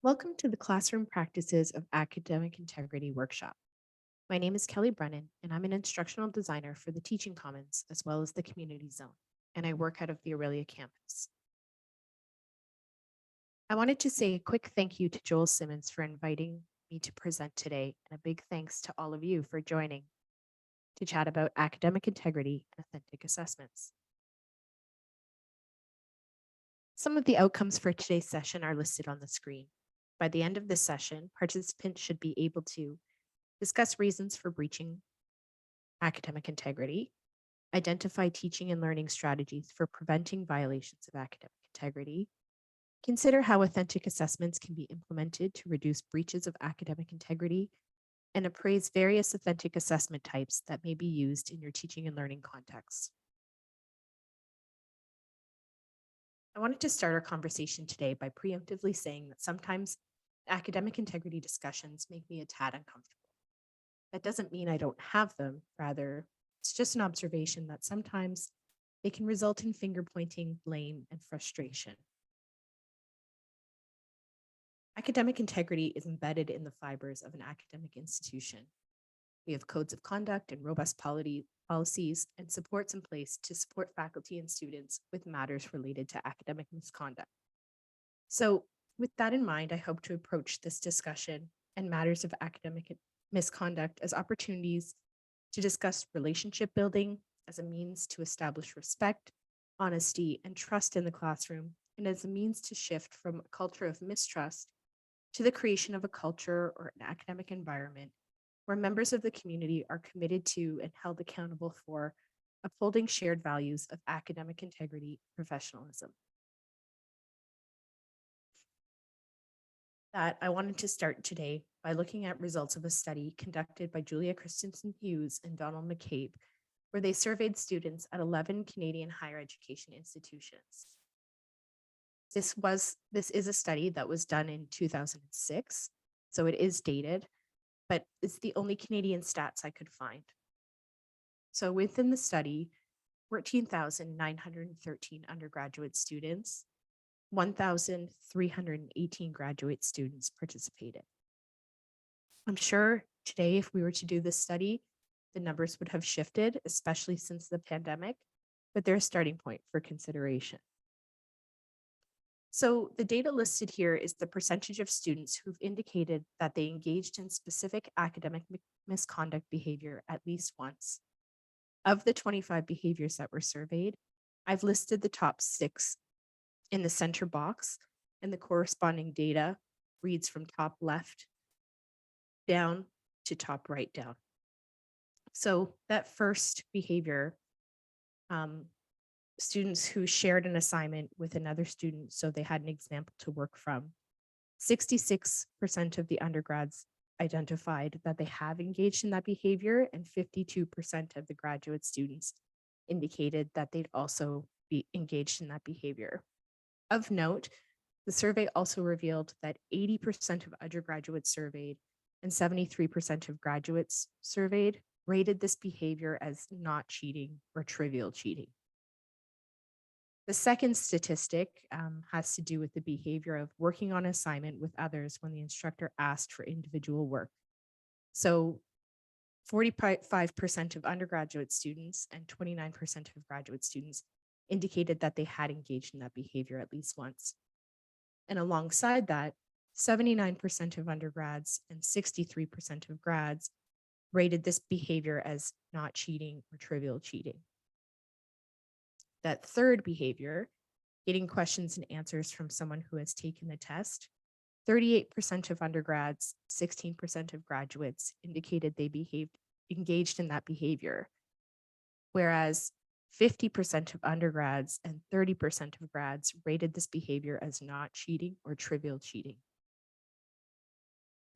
Welcome to the Classroom Practices of Academic Integrity workshop. My name is Kelly Brennan, and I'm an instructional designer for the Teaching Commons as well as the Community Zone, and I work out of the Aurelia campus. I wanted to say a quick thank you to Joel Simmons for inviting me to present today, and a big thanks to all of you for joining to chat about academic integrity and authentic assessments. Some of the outcomes for today's session are listed on the screen. By the end of this session, participants should be able to discuss reasons for breaching academic integrity, identify teaching and learning strategies for preventing violations of academic integrity, consider how authentic assessments can be implemented to reduce breaches of academic integrity, and appraise various authentic assessment types that may be used in your teaching and learning context. I wanted to start our conversation today by preemptively saying that sometimes academic integrity discussions make me a tad uncomfortable. That doesn't mean I don't have them. Rather, it's just an observation that sometimes they can result in finger pointing, blame, and frustration. Academic integrity is embedded in the fibers of an academic institution. We have codes of conduct and robust policies and supports in place to support faculty and students with matters related to academic misconduct. So, with that in mind, I hope to approach this discussion and matters of academic misconduct as opportunities to discuss relationship building as a means to establish respect, honesty, and trust in the classroom, and as a means to shift from a culture of mistrust to the creation of a culture or an academic environment where members of the community are committed to and held accountable for upholding shared values of academic integrity and professionalism. I wanted to start today by looking at results of a study conducted by Julia Christensen Hughes and Donald McCabe, where they surveyed students at 11 Canadian higher education institutions. This is a study that was done in 2006, so it is dated, but it's the only Canadian stats I could find. So within the study, 14,913 undergraduate students, 1,318 graduate students participated. I'm sure today, if we were to do this study, the numbers would have shifted, especially since the pandemic, but they're a starting point for consideration. So the data listed here is the percentage of students who've indicated that they engaged in specific academic misconduct behavior at least once. Of the 25 behaviors that were surveyed, I've listed the top 6 in the center box, and the corresponding data reads from top left down to top right down. So that first behavior, students who shared an assignment with another student so they had an example to work from. 66% of the undergrads identified that they have engaged in that behavior, and 52% of the graduate students indicated that they'd also be engaged in that behavior. Of note, the survey also revealed that 80% of undergraduates surveyed and 73% of graduates surveyed rated this behavior as not cheating or trivial cheating. The second statistic has to do with the behavior of working on assignment with others when the instructor asked for individual work. So 45% of undergraduate students and 29% of graduate students indicated that they had engaged in that behavior at least once. And alongside that, 79% of undergrads and 63% of grads rated this behavior as not cheating or trivial cheating. That third behavior, getting questions and answers from someone who has taken the test, 38% of undergrads, 16% of graduates indicated they engaged in that behavior, whereas 50% of undergrads and 30% of grads rated this behavior as not cheating or trivial cheating.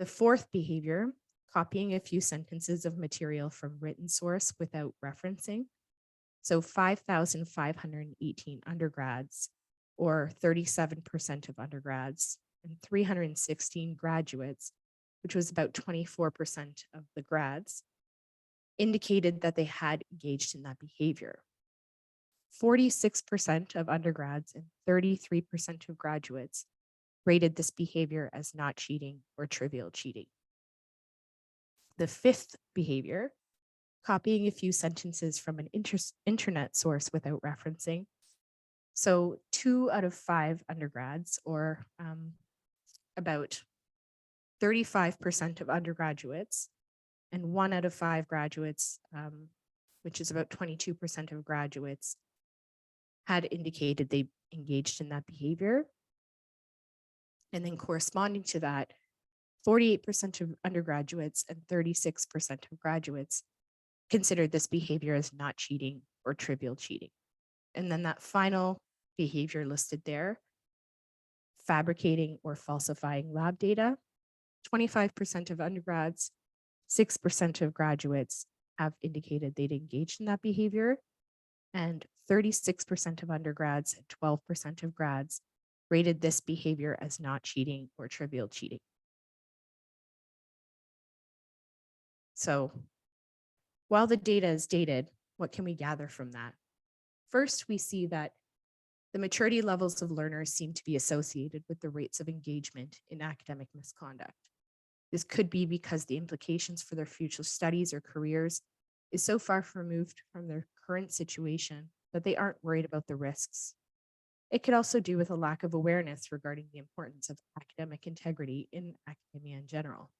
The fourth behavior, copying a few sentences of material from written source without referencing. So 5,518 undergrads, or 37% of undergrads, and 316 graduates, which was about 24% of the grads, indicated that they had engaged in that behavior. 46% of undergrads and 33% of graduates rated this behavior as not cheating or trivial cheating. The fifth behavior, copying a few sentences from an internet source without referencing. So 2 out of 5 undergrads, or about 35% of undergraduates, and 1 out of 5 graduates, which is about 22% of graduates, had indicated they engaged in that behavior. And then corresponding to that, 48% of undergraduates and 36% of graduates considered this behavior as not cheating or trivial cheating. And then that final behavior listed there, fabricating or falsifying lab data, 25% of undergrads, 6% of graduates have indicated they'd engaged in that behavior, and 36% of undergrads and 12% of grads rated this behavior as not cheating or trivial cheating. So while the data is dated, what can we gather from that? First, we see that the maturity levels of learners seem to be associated with the rates of engagement in academic misconduct. This could be because the implications for their future studies or careers is so far removed from their current situation that they aren't worried about the risks. It could also do with a lack of awareness regarding the importance of academic integrity in academia in general.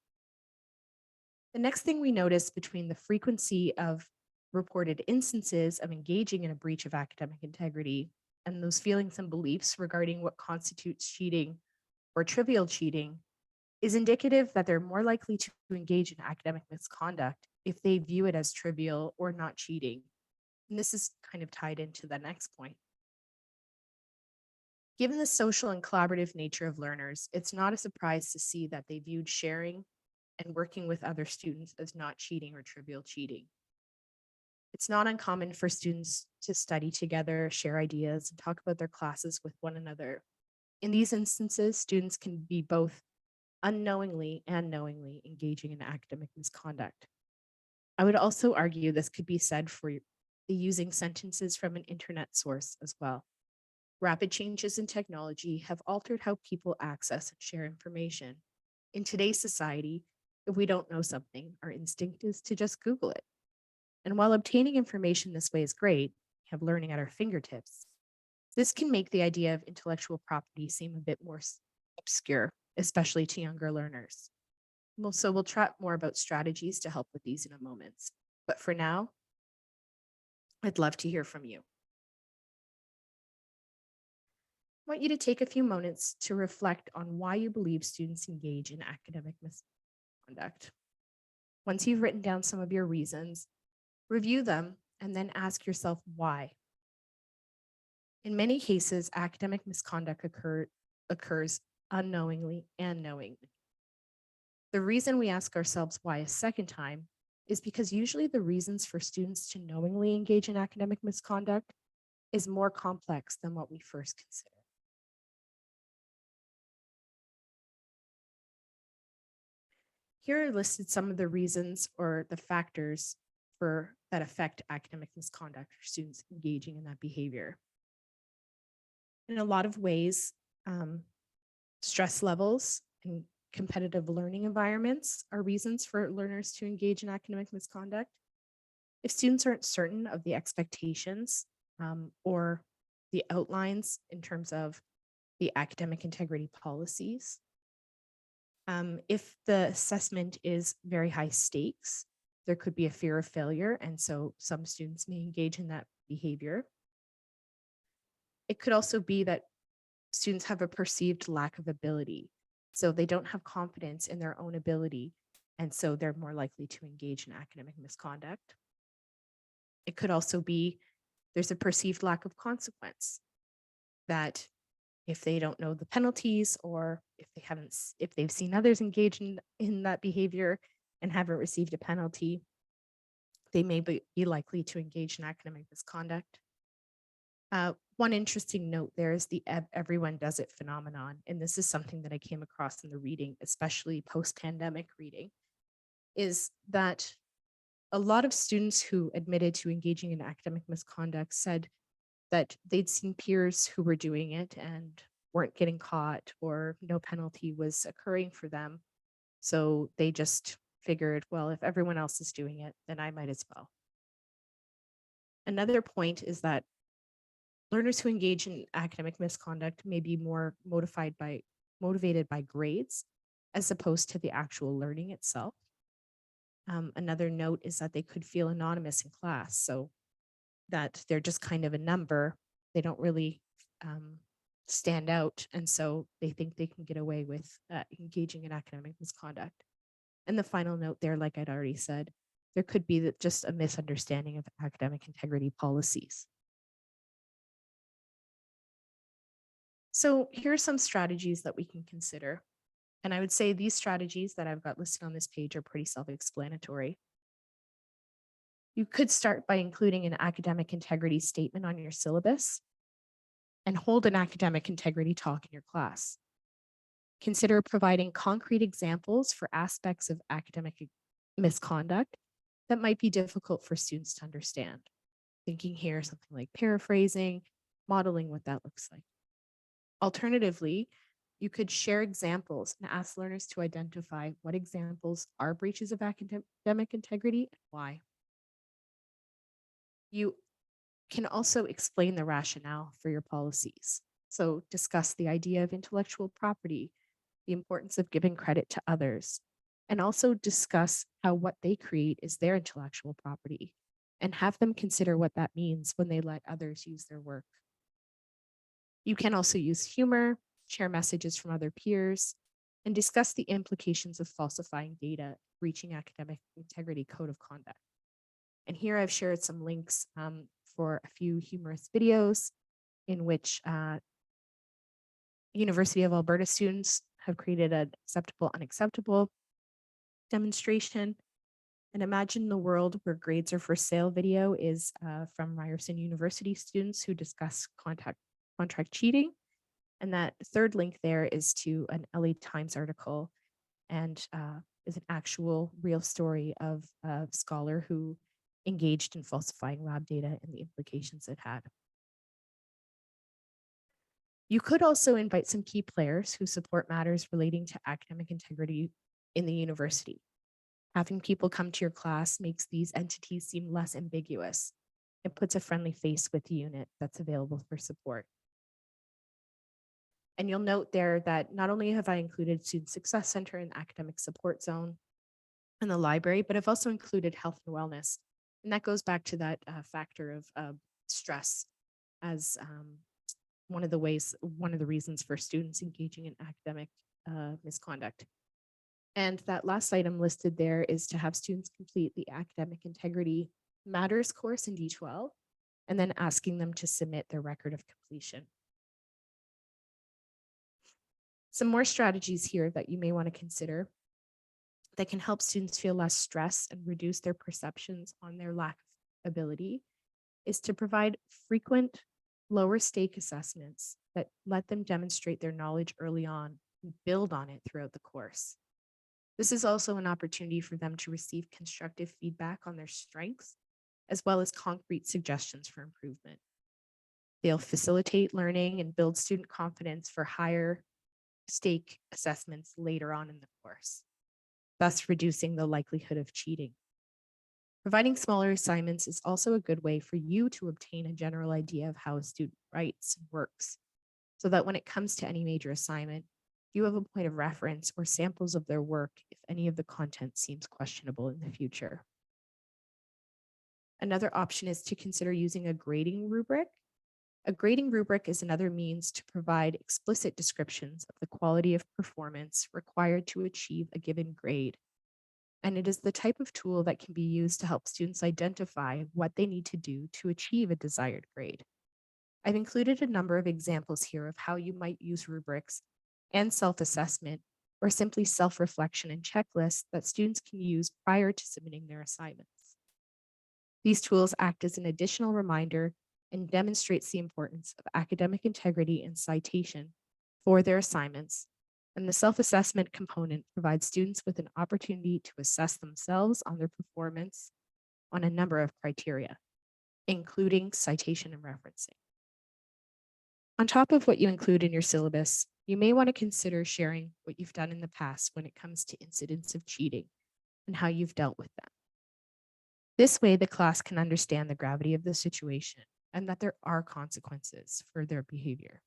The next thing we notice between the frequency of reported instances of engaging in a breach of academic integrity and those feelings and beliefs regarding what constitutes cheating or trivial cheating is indicative that they're more likely to engage in academic misconduct if they view it as trivial or not cheating. And this is kind of tied into the next point. Given the social and collaborative nature of learners, it's not a surprise to see that they viewed sharing and working with other students as not cheating or trivial cheating. It's not uncommon for students to study together, share ideas, and talk about their classes with one another. In these instances, students can be both unknowingly and knowingly engaging in academic misconduct. I would also argue this could be said for the using sentences from an internet source as well. Rapid changes in technology have altered how people access and share information. In today's society, if we don't know something, our instinct is to just Google it. And while obtaining information this way is great, we have learning at our fingertips, this can make the idea of intellectual property seem a bit more obscure, especially to younger learners. So we'll chat more about strategies to help with these in a moment. But for now, I'd love to hear from you. I want you to take a few moments to reflect on why you believe students engage in academic misconduct. Once you've written down some of your reasons, review them and then ask yourself why. In many cases, academic misconduct occurs unknowingly and knowingly. The reason we ask ourselves why a second time is because usually the reasons for students to knowingly engage in academic misconduct is more complex than what we first consider. Here are listed some of the reasons or the factors that affect academic misconduct for students engaging in that behavior. In a lot of ways, stress levels and competitive learning environments are reasons for learners to engage in academic misconduct. If students aren't certain of the expectations or the outlines in terms of the academic integrity policies, if the assessment is very high stakes, there could be a fear of failure, and so some students may engage in that behavior. It could also be that students have a perceived lack of ability, so they don't have confidence in their own ability, and so they're more likely to engage in academic misconduct. It could also be there's a perceived lack of consequence, that if they don't know the penalties or if they've seen others engage in that behavior and haven't received a penalty, they may be likely to engage in academic misconduct. One interesting note there is the everyone does it phenomenon. And this is something that I came across in the reading, especially post-pandemic reading, is that a lot of students who admitted to engaging in academic misconduct said that they'd seen peers who were doing it and weren't getting caught or no penalty was occurring for them. So they just figured, well, if everyone else is doing it, then I might as well. Another point is that learners who engage in academic misconduct may be more motivated by grades as opposed to the actual learning itself. Another note is that they could feel anonymous in class, so that they're just kind of a number. They don't really stand out, and so they think they can get away with engaging in academic misconduct. And the final note there, like I'd already said, there could be just a misunderstanding of academic integrity policies. So here are some strategies that we can consider. And I would say these strategies that I've got listed on this page are pretty self-explanatory. You could start by including an academic integrity statement on your syllabus and hold an academic integrity talk in your class. Consider providing concrete examples for aspects of academic misconduct that might be difficult for students to understand. Thinking here something like paraphrasing, modeling what that looks like. Alternatively, you could share examples and ask learners to identify what examples are breaches of academic integrity and why. You can also explain the rationale for your policies. So discuss the idea of intellectual property, the importance of giving credit to others, and also discuss how what they create is their intellectual property, and have them consider what that means when they let others use their work. You can also use humor, share messages from other peers, and discuss the implications of falsifying data, breaching academic integrity code of conduct. And here I've shared some links for a few humorous videos in which University of Alberta students have created an acceptable, unacceptable demonstration. And imagine the world where grades are for sale video is from Ryerson University students who discuss contract cheating. And that third link there is to an LA Times article and is an actual real story of a scholar who engaged in falsifying lab data and the implications it had. You could also invite some key players who support matters relating to academic integrity in the university. Having people come to your class makes these entities seem less ambiguous. It puts a friendly face with the unit that's available for support. And you'll note there that not only have I included Student Success Center and Academic Support Zone and the library, but I've also included health and wellness. And that goes back to that factor of stress as one of the reasons for students engaging in academic misconduct. And that last item listed there is to have students complete the Academic Integrity Matters course in D12, and then asking them to submit their record of completion. Some more strategies here that you may want to consider that can help students feel less stress and reduce their perceptions on their lack of ability is to provide frequent lower stake assessments that let them demonstrate their knowledge early on and build on it throughout the course. This is also an opportunity for them to receive constructive feedback on their strengths, as well as concrete suggestions for improvement. They'll facilitate learning and build student confidence for higher stake assessments later on in the course, thus reducing the likelihood of cheating. Providing smaller assignments is also a good way for you to obtain a general idea of how a student writes and works, so that when it comes to any major assignment, you have a point of reference or samples of their work if any of the content seems questionable in the future. Another option is to consider using a grading rubric. A grading rubric is another means to provide explicit descriptions of the quality of performance required to achieve a given grade. And it is the type of tool that can be used to help students identify what they need to do to achieve a desired grade. I've included a number of examples here of how you might use rubrics and self-assessment, or simply self-reflection and checklists that students can use prior to submitting their assignments. These tools act as an additional reminder and demonstrates the importance of academic integrity and citation for their assignments, and the self-assessment component provides students with an opportunity to assess themselves on their performance on a number of criteria, including citation and referencing. On top of what you include in your syllabus, you may want to consider sharing what you've done in the past when it comes to incidents of cheating and how you've dealt with them. This way, the class can understand the gravity of the situation and that there are consequences for their behavior.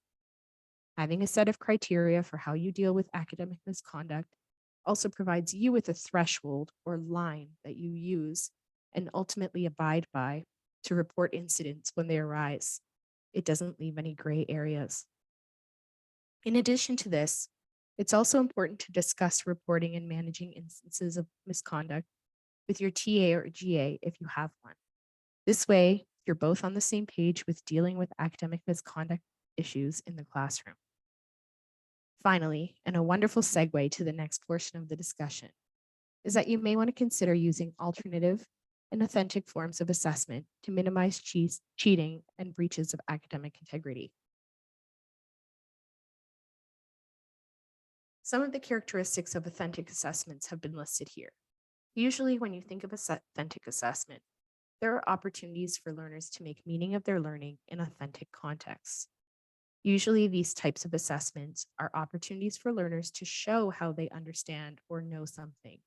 Having a set of criteria for how you deal with academic misconduct also provides you with a threshold or line that you use and ultimately abide by to report incidents when they arise. It doesn't leave any gray areas. In addition to this, it's also important to discuss reporting and managing instances of misconduct with your TA or GA if you have one. This way, you're both on the same page with dealing with academic misconduct issues in the classroom. Finally, and a wonderful segue to the next portion of the discussion, is that you may want to consider using alternative and authentic forms of assessment to minimize cheating and breaches of academic integrity. Some of the characteristics of authentic assessments have been listed here. Usually, when you think of authentic assessment, there are opportunities for learners to make meaning of their learning in authentic contexts. Usually, these types of assessments are opportunities for learners to show how they understand or know something,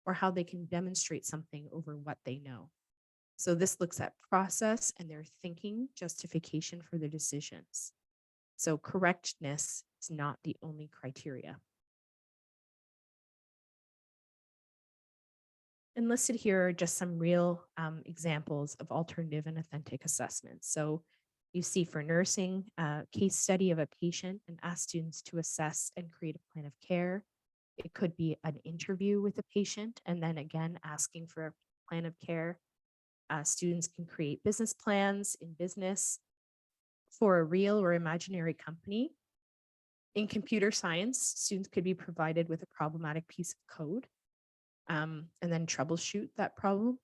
or how they can demonstrate something over what they know. So this looks at process and their thinking justification for their decisions. So correctness is not the only criteria. And listed here are just some real examples of alternative and authentic assessments. So you see for nursing, a case study of a patient and ask students to assess and create a plan of care. It could be an interview with a patient and then again asking for a plan of care. Students can create business plans in business for a real or imaginary company. In computer science, students could be provided with a problematic piece of code and then troubleshoot that problem,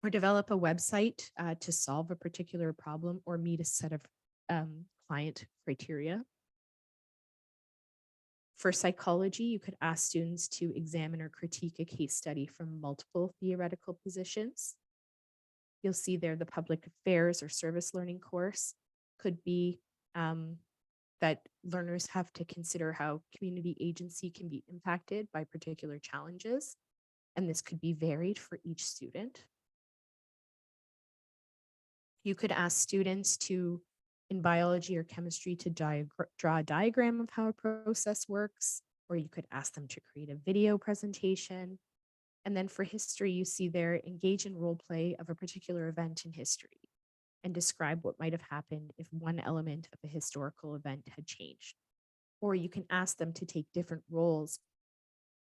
or develop a website to solve a particular problem or meet a set of client criteria. For psychology, you could ask students to examine or critique a case study from multiple theoretical positions. You'll see there the public affairs or service learning course could be that learners have to consider how community agency can be impacted by particular challenges. And this could be varied for each student. You could ask students to, in biology or chemistry, to draw a diagram of how a process works, or you could ask them to create a video presentation. And then for history, you see there engage in role play of a particular event in history and describe what might have happened if one element of a historical event had changed. Or you can ask them to take different roles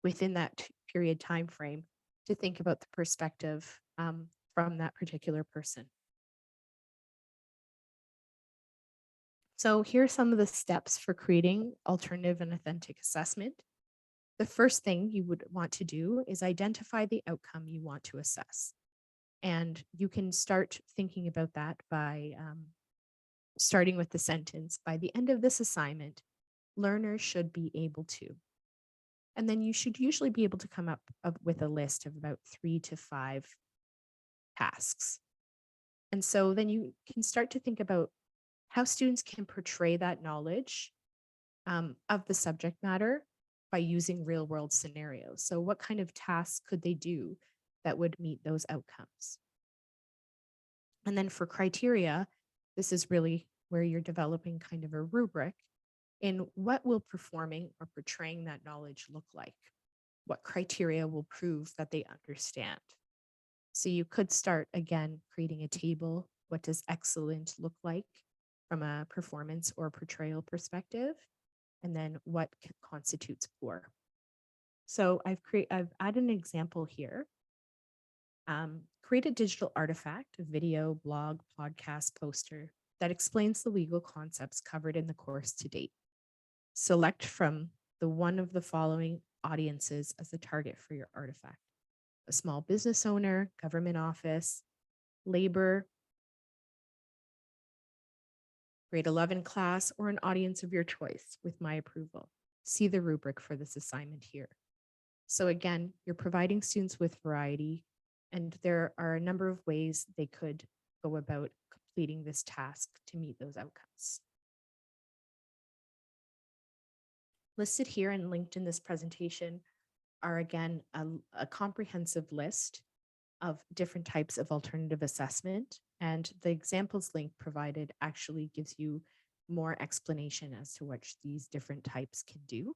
within that period time frame to think about the perspective from that particular person. So here are some of the steps for creating alternative and authentic assessment. The first thing you would want to do is identify the outcome you want to assess. And you can start thinking about that by starting with the sentence, by the end of this assignment, learners should be able to. And then you should usually be able to come up with a list of about 3 to 5 tasks. And so then you can start to think about how students can portray that knowledge of the subject matter by using real world scenarios. So what kind of tasks could they do that would meet those outcomes? And then for criteria, this is really where you're developing kind of a rubric in what will performing or portraying that knowledge look like? What criteria will prove that they understand? So you could start again creating a table. What does excellent look like from a performance or portrayal perspective? And then what constitutes poor? So I've added an example here. Create a digital artifact, a video, blog, podcast, poster that explains the legal concepts covered in the course to date. Select from the one of the following audiences as the target for your artifact: a small business owner, government office, labor, grade 11 class, or an audience of your choice with my approval. See the rubric for this assignment here. So again, you're providing students with variety, and there are a number of ways they could go about completing this task to meet those outcomes. Listed here and linked in this presentation are again a comprehensive list of different types of alternative assessment. And the examples link provided actually gives you more explanation as to what these different types can do.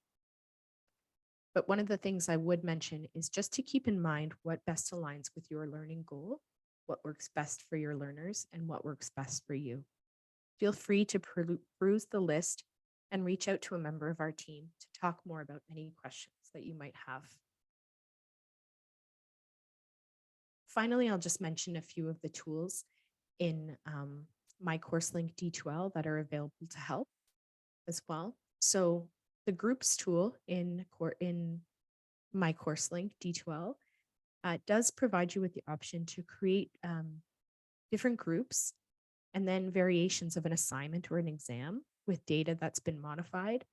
But one of the things I would mention is just to keep in mind what best aligns with your learning goal, what works best for your learners, and what works best for you. Feel free to peruse the list and reach out to a member of our team to talk more about any questions that you might have. Finally, I'll just mention a few of the tools in my course link D2L that are available to help as well. So the groups tool in my course link D2L does provide you with the option to create different groups and then variations of an assignment or an exam with data that's been modified.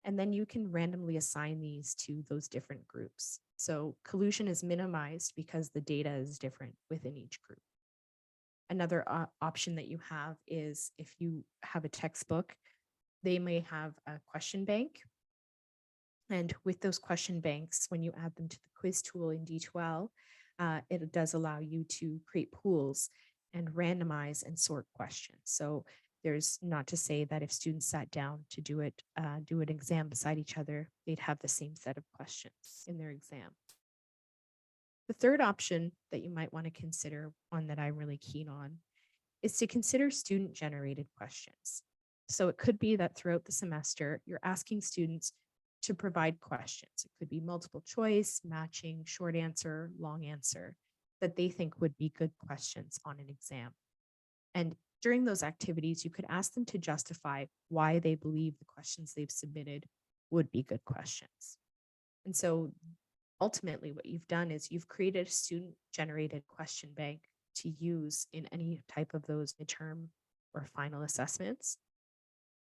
And then you can randomly assign these to those different groups. So collusion is minimized because the data is different within each group. Another option that you have is if you have a textbook, they may have a question bank. And with those question banks, when you add them to the quiz tool in D2L, it does allow you to create pools and randomize and sort questions. So there's not to say that if students sat down to do an exam beside each other, they'd have the same set of questions in their exam. The third option that you might want to consider, one that I'm really keen on, is to consider student-generated questions. So it could be that throughout the semester, you're asking students to provide questions. It could be multiple choice, matching, short answer, long answer, that they think would be good questions on an exam. And during those activities, you could ask them to justify why they believe the questions they've submitted would be good questions. And so ultimately what you've done is you've created a student-generated question bank to use in any type of those midterm or final assessments.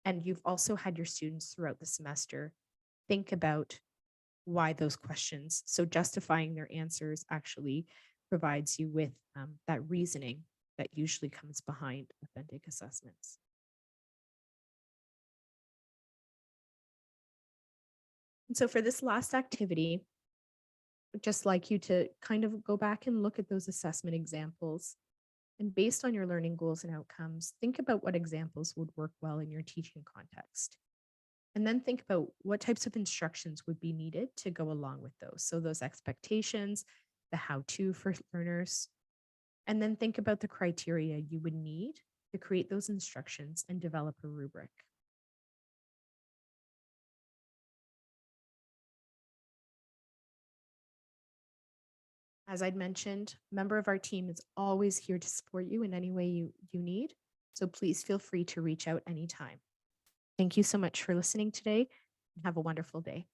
And you've also had your students throughout the semester think about why those questions. So justifying their answers actually provides you with that reasoning that usually comes behind authentic assessments. And so for this last activity, I'd just like you to kind of go back and look at those assessment examples. And based on your learning goals and outcomes, think about what examples would work well in your teaching context. And then think about what types of instructions would be needed to go along with those. So those expectations, the how-to for learners, and then think about the criteria you would need to create those instructions and develop a rubric. As I'd mentioned, a member of our team is always here to support you in any way you need. So please feel free to reach out anytime. Thank you so much for listening today and have a wonderful day.